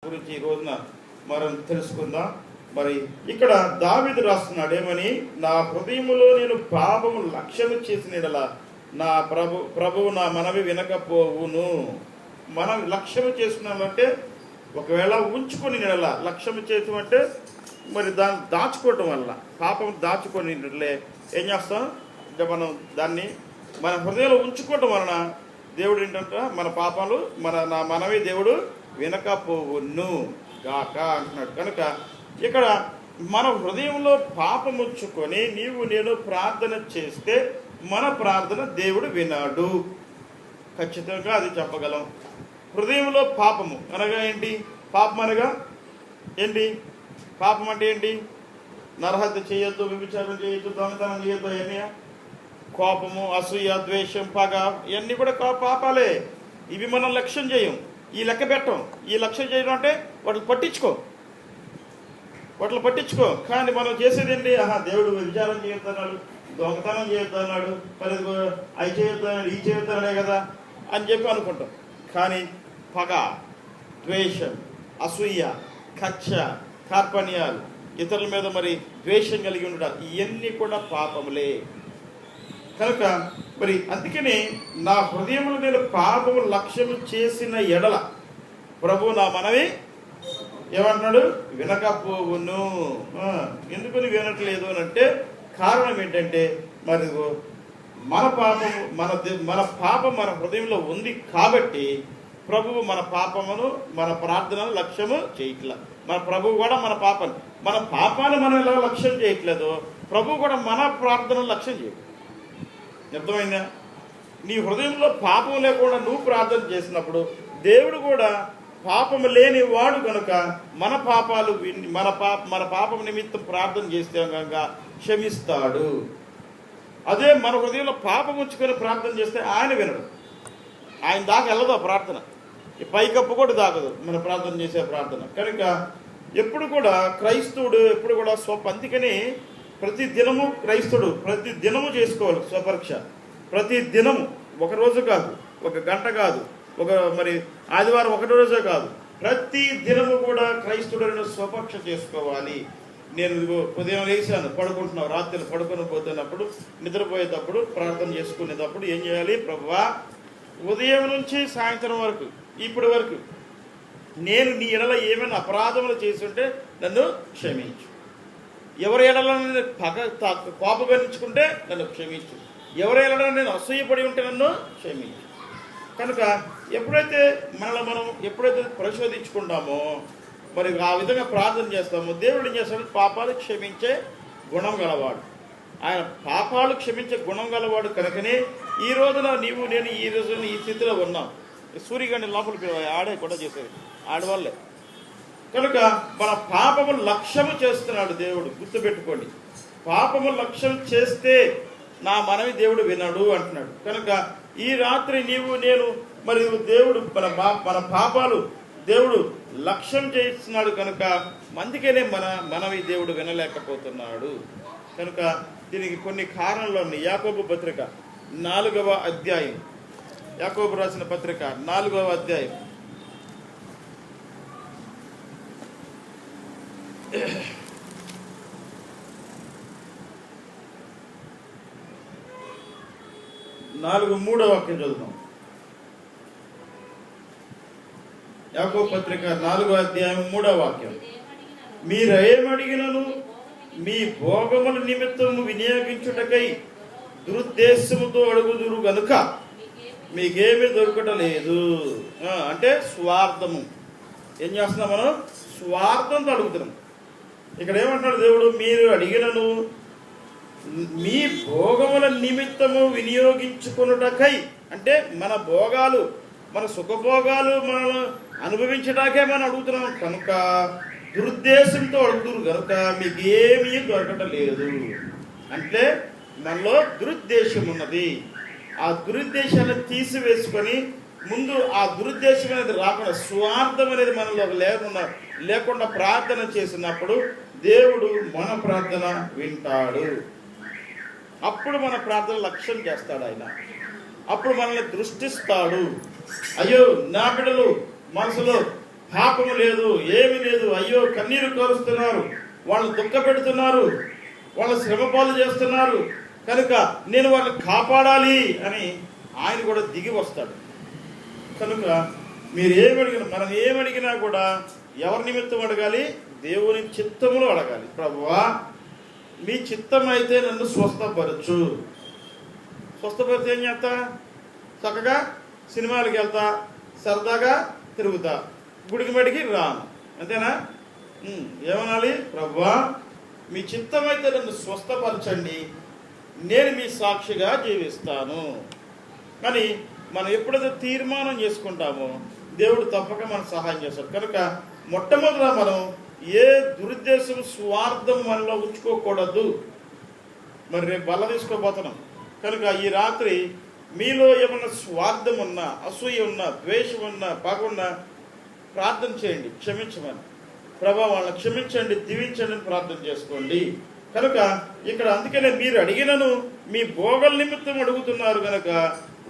గురించి ఈ రోజున మనం తెలుసుకుందాం. మరి ఇక్కడ దావీదు రాస్తున్నాడు ఏమని, నా హృదయములో నేను పాపము లక్ష్యము చేసిన యెడల నా ప్రభువు నా మనవి వినకపోవును. మనం లక్ష్యము చేసుకున్నామంటే ఒకవేళ ఉంచుకొని నెల లక్ష్యము చేయటం అంటే మరి దాన్ని దాచుకోవటం వల్ల పాపం దాచుకొని ఏం చేస్తాం అంటే మనం దాన్ని మన హృదయంలో ఉంచుకోవటం వలన దేవుడు ఏంటంటే మన పాపాలు నా మనవి దేవుడు వినకపోవును గాక అంటున్నాడు. కనుక ఇక్కడ మన హృదయంలో పాపం ఉంచుకొని నీవు నేను ప్రార్థన చేస్తే మన ప్రార్థన దేవుడు వినాడు. ఖచ్చితంగా అది చెప్పగలం. హృదయంలో పాపము అనగా ఏంటి? పాపం అనగా ఏంటి? పాపం అంటే ఏంటి? నరహత్య చేయొద్దు, వ్యభిచారం చేయొద్దు, దొంగతనం చేయొద్దు, ఇవన్నీ కోపము, అసూయ, ద్వేషం, పగ ఇవన్నీ కూడా పాపాలే. ఇవి మనం లక్ష్యం చేయం, ఈ లెక్క పెట్టం. ఈ లక్ష్యం చేయడం అంటే వాటిని పట్టించుకో. కానీ మనం చేసేది ఏంటి? దేవుడు విచారం చేయొద్దన్నాడు, దొంగతనం చేయొద్దన్నాడు, మరి అవి చేయొద్దన్నాడు, ఈ చేయొద్దన్నాడే కదా అని చెప్పి అనుకుంటాం. కానీ పగ, ద్వేషం, అసూయ, కక్ష, కార్పణ్యాలు, ఇతరుల మీద మరి ద్వేషం కలిగి ఉండడం ఇవన్నీ కూడా పాపములే. కనుక మరి అందుకని నా హృదయములు నేను పాపము లక్ష్యము చేసిన ఎడల ప్రభు నా మనవి ఏమంటున్నాడు? వినకపోవును. ఎందుకని వినట్లేదు అని అంటే కారణం ఏంటంటే మరి మన పాపం మన హృదయంలో ఉంది కాబట్టి ప్రభువు మన పాపమును మన ప్రార్థనను లక్ష్యము చేయట్లా. మన ప్రభువు కూడా మన పాపాన్ని మనం ఎలా లక్ష్యం చేయట్లేదో ప్రభువు కూడా మన ప్రార్థనను లక్ష్యం చేయదు. అర్థమైందా? నీ హృదయంలో పాపం లేకుండా నువ్వు ప్రార్థన చేసినప్పుడు దేవుడు కూడా పాపము లేని వాడు కనుక మన పాపాలు మన పాపం నిమిత్తం ప్రార్థన చేస్తే కనుక క్షమిస్తాడు. అదే మన హృదయంలో పాపం ఉంచుకొని ప్రార్థన చేస్తే ఆయన వినడు. ఆయన దాకా వెళ్ళదు ఆ ప్రార్థన, పైకప్పు కూడా దాకదు మన ప్రార్థన చేసే ప్రార్థన. కనుక ఎప్పుడు కూడా క్రైస్తవుడు ఎప్పుడు కూడా అందుకని ప్రతి దినము క్రైస్తవుడు ప్రతి దినము చేసుకోవాలి స్వపరీక్ష. ప్రతి దినము, ఒక రోజు కాదు, ఒక గంట కాదు, మరి ఆదివారం ఒకటి రోజే కాదు, ప్రతి దినము కూడా క్రైస్తవుడు స్వపరీక్ష చేసుకోవాలి. నేను ఉదయం లేచాను, పడుకుంటున్నావు, రాత్రి పడుకొని పోతున్నప్పుడు, నిద్రపోయేటప్పుడు, ప్రార్థన చేసుకునేటప్పుడు ఏం చేయాలి? ప్రభువా, ఉదయం నుంచి సాయంత్రం వరకు ఇప్పటి వరకు నేను నీ ఎడల ఏమైనా అపరాధములు చేస్తుంటే నన్ను క్షమించు. ఎవరి ఎడల నేను కోపగించుకుంటే నన్ను క్షమించు. ఎవరి ఎడల నేను అసూయపడి ఉంటే నన్ను క్షమించు. కనుక ఎప్పుడైతే మనం ఎప్పుడైతే పరిశోధించుకుంటామో మరి ఆ విధంగా ప్రార్థన చేస్తామో దేవుడు ఏం చేస్తాడు? పాపాలు క్షమించే గుణం గలవాడు. ఆయన పాపాలు క్షమించే గుణం గలవాడు. కనుకనే ఈ రోజున నీవు నేను ఈ రోజున ఈ స్థితిలో ఉన్నాం. సూర్యగాడిని లోపలికి ఆడే కూడా చేసేది ఆడవాళ్ళే. కనుక మన పాపము లక్ష్యము చేస్తున్నాడు దేవుడు. గుర్తుపెట్టుకోండి, పాపము లక్ష్యం చేస్తే నా మనవి దేవుడు వినడు అంటున్నాడు. కనుక ఈ రాత్రి నీవు నేను మరి దేవుడు మన పాపాలు దేవుడు లక్ష్యం చేస్తున్నాడు. కనుక అందుకనే మనవి దేవుడు వినలేకపోతున్నాడు. కనుక దీనికి కొన్ని కారణాలు ఉన్నాయి. యాకోబు పత్రిక 4వ అధ్యాయం, యాకోబు రాసిన పత్రిక 4వ అధ్యాయం 3వ వాక్యం చదువుతాం. యాకోబు పత్రిక 4వ అధ్యాయం 3వ వాక్యం, మీరేమడిగినను మీ భోగముల నిమిత్తము వినియోగించుటకై దురుద్దేశముతో అడుగుదురు గనుక మీకేమీ దొరకటలేదు. అంటే స్వార్థము. ఏం చేస్తున్నాం? మనం స్వార్థంతో అడుగుతున్నాం. ఇక్కడ ఏమంటున్నాడు దేవుడు? మీరు అడిగినను మీ భోగముల నిమిత్తము వినియోగించుకొనుటకై, అంటే మన భోగాలు, మన సుఖభోగాలు మనం అనుభవించడానికే మనం అడుగుతున్నాం. కనుక దురుద్దేశంతో అడుగుతురు కనుక మీకు ఏమీ దొరకటలేదు. అంటే మనలో దురుద్దేశం ఉన్నది. ఆ దురుద్దేశాన్ని తీసివేసుకొని ముందు ఆ దురుద్దేశం అనేది రాకుండా స్వార్థం అనేది మనలో లేకుండా ప్రార్థన చేసినప్పుడు దేవుడు మన ప్రార్థన వింటాడు. అప్పుడు మన ప్రార్థన లక్ష్యం చేస్తాడు ఆయన. అప్పుడు మనల్ని దృష్టిస్తాడు. అయ్యో, నా బిడ్డలు మనసులో పాపము లేదు, ఏమీ లేదు. అయ్యో కన్నీరు కోరుస్తున్నారు, వాళ్ళు దుఃఖ పెడుతున్నారు, వాళ్ళ శ్రమ పాలు చేస్తున్నారు, కనుక నేను వాళ్ళని కాపాడాలి అని ఆయన కూడా దిగి వస్తాడు. కనుక మీరు ఏమడిగినా, మనం ఏమడిగినా కూడా ఎవరి నిమిత్తం అడగాలి? దేవుని చిత్తములో అడగాలి. ప్రభువా, మీ చిత్తం అయితే నన్ను స్వస్థపరచు. స్వస్థపరిచి ఏం చేస్తా? చక్కగా సినిమాలకు వెళ్తా, సరదాగా తిరుగుతా, గుడికి మడికి రాను, అంతేనా? ఏమనాలి? ప్రభువా, మీ చిత్తం అయితే నన్ను స్వస్థపరచండి, నేను మీ సాక్షిగా జీవిస్తాను. కానీ మనం ఎప్పుడైతే తీర్మానం చేసుకుంటామో దేవుడు తప్పక మనకు సహాయం చేస్తాడు. కనుక మొట్టమొదట మనం ఏ దురుద్దేశం, స్వార్థం మనలో ఉంచుకోకూడదు. మరి రేపు బల్ల తీసుకోబోతున్నాం కనుక ఈ రాత్రి మీలో ఏమన్నా స్వార్థం ఉన్నా, అసూయ ఉన్నా, ద్వేషం ఉన్నా, పగ ఉన్నా ప్రార్థన చేయండి, క్షమించమని. ప్రభా, వాళ్ళని క్షమించండి, దీవించండి అని ప్రార్థన చేసుకోండి. కనుక ఇక్కడ అందుకనే మీరు అడిగినను మీ భోగల నిమిత్తం అడుగుతున్నారు కనుక,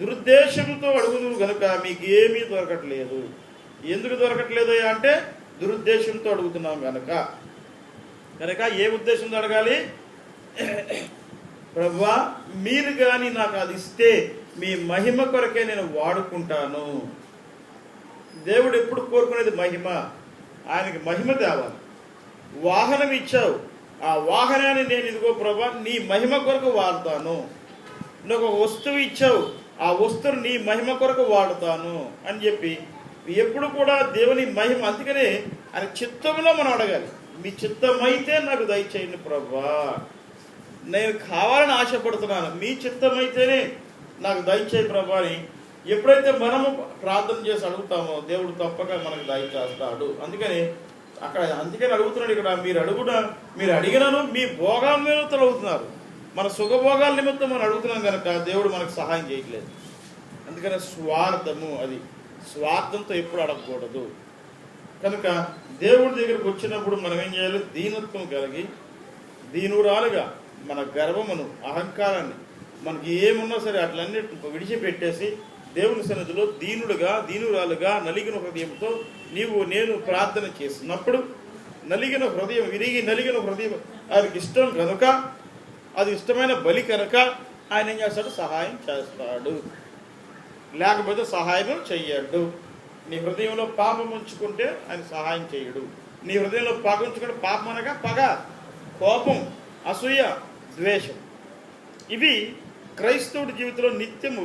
దురుద్దేశంతో అడుగుతున్నారు కనుక మీకు ఏమీ దొరకట్లేదు. ఎందుకు దొరకట్లేదు అంటే దురుద్దేశంతో అడుగుతున్నాం కనుక. ఏ ఉద్దేశంతో అడగాలి? ప్రభువా, మీరు కానీ నాకు అది ఇస్తే మీ మహిమ కొరకే నేను వాడుకుంటాను. దేవుడు ఎప్పుడు కోరుకునేది మహిమ. ఆయనకి మహిమ తేవాలి. వాహనం ఇచ్చావు, ఆ వాహనాన్ని నేను ఇదిగో ప్రభువా నీ మహిమ కొరకు వాడతాను. నువ్వు ఒక వస్తువు ఇచ్చావు, ఆ వస్తువును నీ మహిమ కొరకు వాడుతాను అని చెప్పి ఎప్పుడు కూడా దేవుని మహిమ. అందుకనే ఆయన చిత్తంలో మనం అడగాలి. మీ చిత్తమైతే నాకు దయచేయండి ప్రభువా, నేను కావాలని ఆశపడుతున్నాను, మీ చిత్తమైతేనే నాకు దయచేయి ప్రభా అని ఎప్పుడైతే మనము ప్రార్థన చేసి అడుగుతామో దేవుడు తప్పక మనకు దయచేస్తాడు. అందుకని అడుగుతున్నాడు ఇక్కడ, మీరు అడిగినను మీ భోగాల నిమిత్తం అడుగుతున్నారు. మన సుఖభోగాల నిమిత్తం మనం అడుగుతున్నాం కనుక దేవుడు మనకు సహాయం చేయట్లేదు. అందుకని స్వార్థము, అది స్వార్థంతో ఎప్పుడు అడగకూడదు. కనుక దేవుడి దగ్గరకు వచ్చినప్పుడు మనం ఏం చేయాలి? దీనత్వం కలిగి, దీనురాలుగా మన గర్వమును, అహంకారాన్ని, మనకి ఏమున్నా సరే అట్లన్నిటిని విడిచిపెట్టేసి దేవుని సన్నిధిలో దీనుడుగా, దీనురాలుగా, నలిగిన హృదయంతో నేను ప్రార్థన చేసినప్పుడు నలిగిన హృదయం, నలిగిన హృదయం ఆయనకి ఇష్టం కనుక, అది ఇష్టమైన బలి కనుక ఆయన ఏం చేస్తాడు? సహాయం చేస్తాడు. లేకపోతే సహాయం చెయ్యడు. నీ హృదయంలో పాపం ఉంచుకుంటే ఆయన సహాయం చేయడు. నీ హృదయంలో పాపం ఉంచుకుంటే పాపం అనగా పగ, కోపం, అసూయ, ద్వేషం, ఇవి క్రైస్తవుడి జీవితంలో నిత్యము,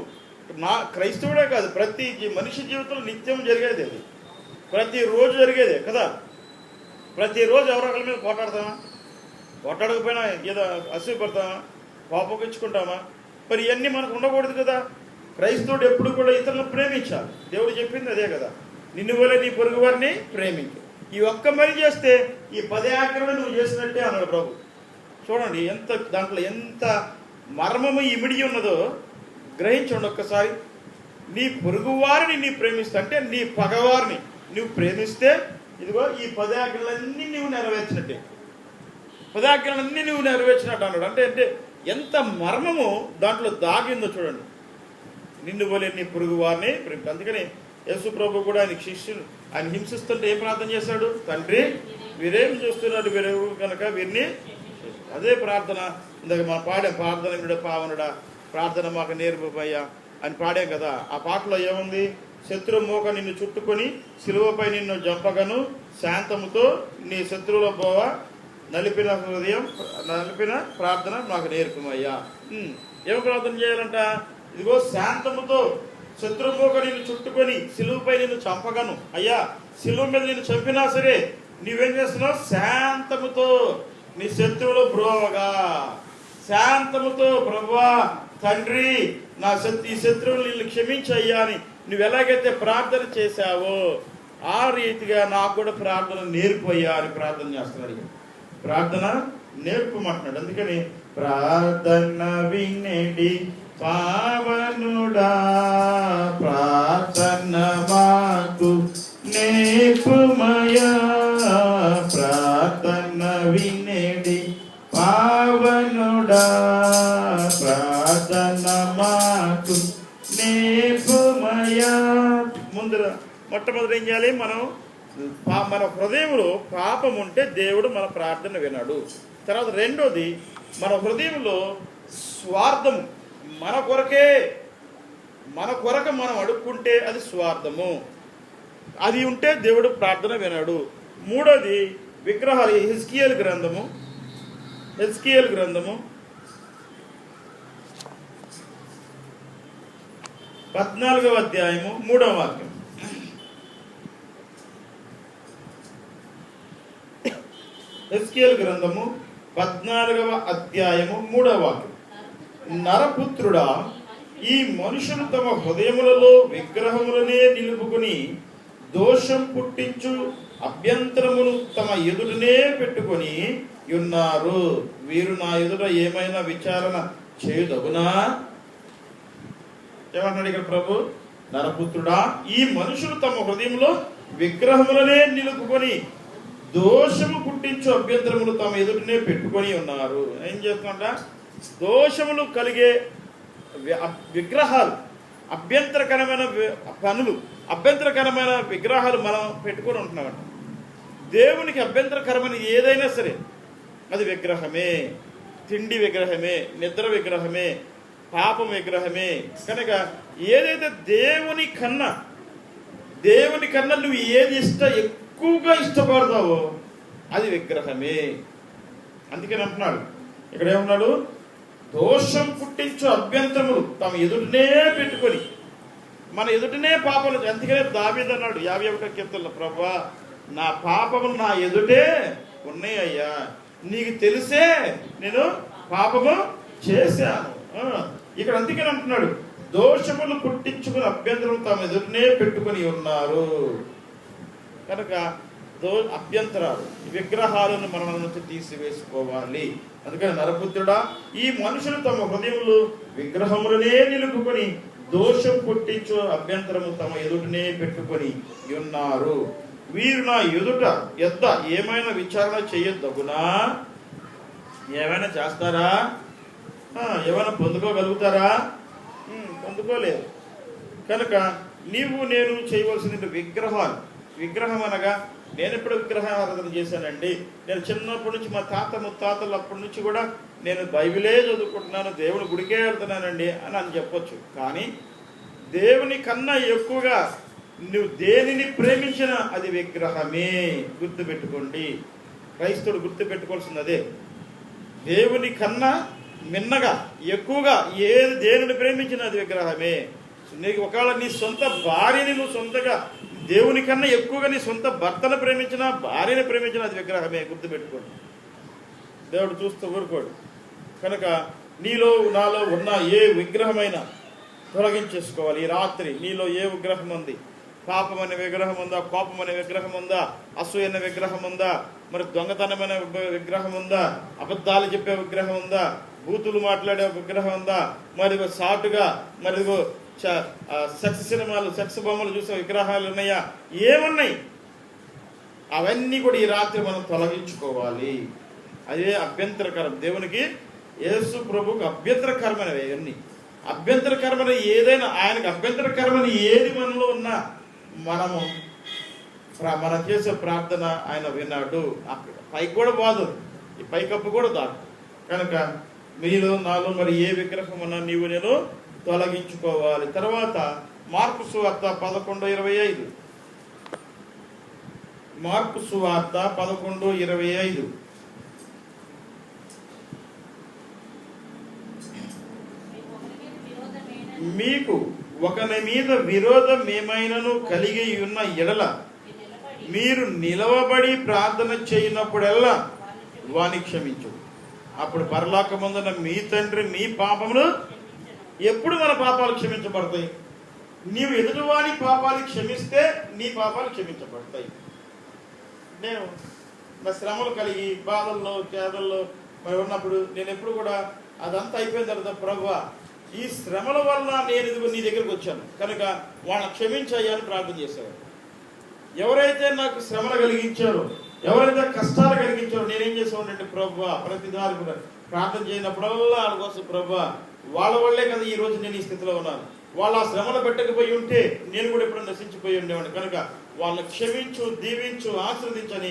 క్రైస్తవుడే కాదు ప్రతి మనిషి జీవితంలో నిత్యం జరిగేది. అది ప్రతిరోజు జరిగేదే కదా. ప్రతిరోజు ఎవరొకరి మీద పోటాడతామా? పోటాడకపోయినా ఏదో అసూయ పడతామా? కోపగించుకుంటామా? మరి ఇవన్నీ మనకు ఉండకూడదు కదా. క్రైస్తవుడు ఎప్పుడు కూడా ఇతరులను ప్రేమించాలి. దేవుడు చెప్పింది అదే కదా, నిన్ను వలె నీ పొరుగు వారిని ప్రేమించు. ఈ ఒక్క మరి చేస్తే ఈ 10 ఆజ్ఞలు నువ్వు చేసినట్టే అన్నాడు ప్రభు. చూడండి దాంట్లో ఎంత మర్మము ఇమిడి ఉన్నదో గ్రహించండి ఒక్కసారి. నీ పొరుగు వారిని నీ ప్రేమిస్తా అంటే నీ పగవారిని నువ్వు ప్రేమిస్తే ఇదిగో ఈ 10 ఆజ్ఞలన్నీ నువ్వు నెరవేర్చినట్టే. 10 ఆజ్ఞలన్నీ నువ్వు నెరవేర్చినట్టు అన్నాడు. అంటే ఎంత మర్మము దాంట్లో దాగిందో చూడండి. నిన్ను వలె నీ పొరుగు వారిని ప్రేమించు. అందుకని యేసు ప్రభు కూడా ఆయన హింసిస్తుంటే ఏం ప్రార్థన చేశాడు? తండ్రి, వీరేం చూస్తున్నాడు, వీరెవరు కనుక వీరిని. అదే ప్రార్థన ఇందాక మనం పాడాం, ప్రార్థన పావనుడా ప్రార్థన మాకు నేర్పయ్యా అని పాడాం కదా. ఆ పాటలో ఏముంది? శత్రు మోక నిన్ను చుట్టుకొని సిలువపై నిన్ను జంపగను, శాంతముతో నీ శత్రువుల పోవ నలిపిన హృదయం, నలిపిన ప్రార్థన మాకు నేర్పమయ్యా. ఏం ప్రార్థన చేయాలంట? ఇదిగో శాంతముతో శత్రుమోక నిన్ను చుట్టుకొని సిలువపై నిన్ను చంపగను. అయ్యా, సిలువ మీద నిన్ను చంపినా సరే నీవేం చేస్తున్నావు? శాంతముతో నీ శత్రువులు బ్రోవగా, శాంతముతో ప్రభువా తండ్రి ఈ శత్రువులు నిన్ను క్షమించయ్యా అని నువ్వు ఎలాగైతే ప్రార్థన చేశావో ఆ రీతిగా నాకు కూడా ప్రార్థన నేర్పయ్యా అని ప్రార్థన చేస్తున్నాడు. ప్రార్థన నేర్పమంటున్నాడు. అందుకని ప్రార్థన వినేడి పావనుడా ప్రార్థన మాకు నేర్పుమయా, ప్రార్థన వినేడి పావనుడా ప్రార్థన మాకు నేర్పుమయా. మొట్టమొదటి ఏం చేయాలి? మనం మన హృదయంలో పాపం ఉంటే దేవుడు మన ప్రార్థన వినడు. తర్వాత రెండోది, మన హృదయంలో స్వార్థము, మన కొరకు మనం అడుక్కుంటే అది స్వార్థము, అది ఉంటే దేవుడు ప్రార్థన వినడు. మూడోది విగ్రహాలు. హెజ్కియేలు గ్రంథము 14వ అధ్యాయము 3వ వాక్యం. హెజ్కియేలు గ్రంథము 14వ అధ్యాయము 3వ వాక్యం. నరపుత్రుడా, ఈ మనుషులు తమ హృదయములలో విగ్రహములనే నిలుపుకుని దోషం పుట్టించు అభ్యంతరమును తమ ఎదుటనే పెట్టుకొని ఉన్నారు. వీరు నా ఎదుట ఏమైనా విచారణ చేయదగునా? ఏమంటున్నాడు ఇక్కడ ప్రభు? నరపుత్రుడా, ఈ మనుషులు తమ హృదయంలో విగ్రహములనే నిలుపుకొని దోషము పుట్టించు అభ్యంతరములు తమ ఎదుటనే పెట్టుకొని ఉన్నారు. ఏం చేస్తున్నా? దోషములు కలిగే విగ్రహాలు, అభ్యంతరకరమైన పనులు, అభ్యంతరకరమైన విగ్రహాలు మనం పెట్టుకొని ఉంటున్నామంట. దేవునికి అభ్యంతరకరమైన ఏదైనా సరే అది విగ్రహమే. తిండి విగ్రహమే, నిద్ర విగ్రహమే, పాపం విగ్రహమే. కనుక ఏదైతే దేవుని కన్నా నువ్వు ఏది ఎక్కువగా ఇష్టపడతావో అది విగ్రహమే. అందుకని అంటున్నాడు ఇక్కడ, ఏమన్నాడు? దోషం పుట్టించు అభ్యంతరములు తమ ఎదుటనే పెట్టుకొని, మన ఎదుటనే పాపలు. అందుకనే దావీదు అన్నాడు 51వ కీర్తనలో, ప్రభువా నా పాపములు నా ఎదుటే ఉన్నాయ్యా, నీకు తెలిసే నేను పాపము చేశాను. ఇక్కడ అందుకని అంటున్నాడు, దోషములు పుట్టించుకుని అభ్యంతరం తమ ఎదుటనే పెట్టుకొని ఉన్నారు. కనుక అభ్యంతరాలు, విగ్రహాలను మన నుంచి తీసివేసుకోవాలి. అందుకని నరపుత్రుడా, ఈ మనుషులు తమ హృదయంలో విగ్రహములనే నిలుపుకొని దోషం పుట్టించు అభ్యంతరము తమ ఎదుటనే పెట్టుకొని ఉన్నారు. వీరు నా ఎద్ద ఏమైనా విచారణ చేయొద్దగునా? ఏమైనా చేస్తారా? ఏమైనా పొందుకోగలుగుతారా? పొందుకోలేదు. కనుక నేను చేయవలసింది విగ్రహం అనగా, నేను ఎప్పుడు విగ్రహారాధన చేశానండి? నేను చిన్నప్పటి నుంచి మా తాత ముత్తాతలు అప్పటి నుంచి కూడా నేను బైబిలే చదువుకుంటున్నాను, దేవుని గుడికే వెళ్తున్నానండి అని చెప్పొచ్చు. కానీ దేవుని కన్నా ఎక్కువగా నువ్వు దేనిని ప్రేమించినా అది విగ్రహమే. గుర్తుపెట్టుకోండి, క్రైస్తవుడు గుర్తుపెట్టుకోవాల్సింది అదే. దేవుని కన్నా మిన్నగా ఎక్కువగా దేనిని ప్రేమించినా అది విగ్రహమే. నీకు ఒకవేళ నీ సొంత భార్యని నువ్వు సొంతగా దేవుని కన్నా ఎక్కువగా నీ సొంత భర్తను ప్రేమించినా, భార్యని ప్రేమించినా అది విగ్రహమే. గుర్తుపెట్టుకోండి, దేవుడు చూస్తూ ఊరుకోడు. కనుక నాలో ఉన్న ఏ విగ్రహమైనా తొలగించేసుకోవాలి. ఈ రాత్రి నీలో ఏ విగ్రహం ఉంది? పాపం అనే విగ్రహం ఉందా? కోపం అనే విగ్రహం ఉందా? అసూయ అనే విగ్రహం ఉందా? మరి దొంగతనమైన విగ్రహం ఉందా? అబద్ధాలు చెప్పే విగ్రహం ఉందా? బూతులు మాట్లాడే విగ్రహం ఉందా? మరి సాటుగా మరి సెక్స్ సినిమాలు, సెక్స్ బొమ్మలు చూసే విగ్రహాలు ఉన్నాయా? ఏమున్నాయి? అవన్నీ కూడా ఈ రాత్రి మనం తొలగించుకోవాలి. అదే అభ్యంతరకరం. దేవునికి, యేసు ప్రభువుకు అభ్యంతరకరమైనవి అవన్నీ. అభ్యంతరకరమైన ఏదైనా, ఆయనకు అభ్యంతరకరమైన ఏది మనలో ఉన్నా మనం చేసే ప్రార్థన ఆయన విన్నాడు. పైకి కూడా బాదు, ఈ పైకప్పు కూడా దాటు. కనుక నాలో మరి ఏ విగ్రహం ఉన్నా నేను తొలగించుకోవాలి. తర్వాత మార్కు సువార్త 11:25. మార్కు సువార్త 11:25. మీకు ఒకని మీద విరోధం ఏమైనాను కలిగి ఉన్న ఎడల మీరు నిలవబడి ప్రార్థన చేయనప్పుడల్లా వాని క్షమించు. అప్పుడు పరలోకమందున మీ తండ్రి మీ పాపములు, ఎప్పుడు మన పాపాలు క్షమించబడతాయి? నీవు ఎదుటివాని పాపాలు క్షమిస్తే నీ పాపాలు క్షమించబడతాయి. నేను నా శ్రమలు కలిగి బాధల్లో చేదల్లో మరి ఉన్నప్పుడు నేను ఎప్పుడు కూడా అదంతా అయిపోయిన తర్వాత, ప్రభువా ఈ శ్రమల వల్ల నేను నీ దగ్గరికి వచ్చాను కనుక వాళ్ళని క్షమించాయని ప్రార్థన చేసేవాడు. ఎవరైతే నాకు శ్రమలు కలిగించారో, ఎవరైతే కష్టాలు కలిగించారో నేనేం చేసేవాడినంటే, ప్రభువా ప్రతిదారి కూడా ప్రార్థన చేయనప్పుడల్లా వాళ్ళ కోసం, ప్రభువా వాళ్ళ వల్లే కదా ఈరోజు నేను ఈ స్థితిలో ఉన్నాను, వాళ్ళ ఆ శ్రమలు పెట్టకపోయి ఉంటే నేను కూడా ఎప్పుడు నశించిపోయి ఉండేవాడిని. కనుక వాళ్ళని క్షమించు, దీవించు, ఆశీర్వదించని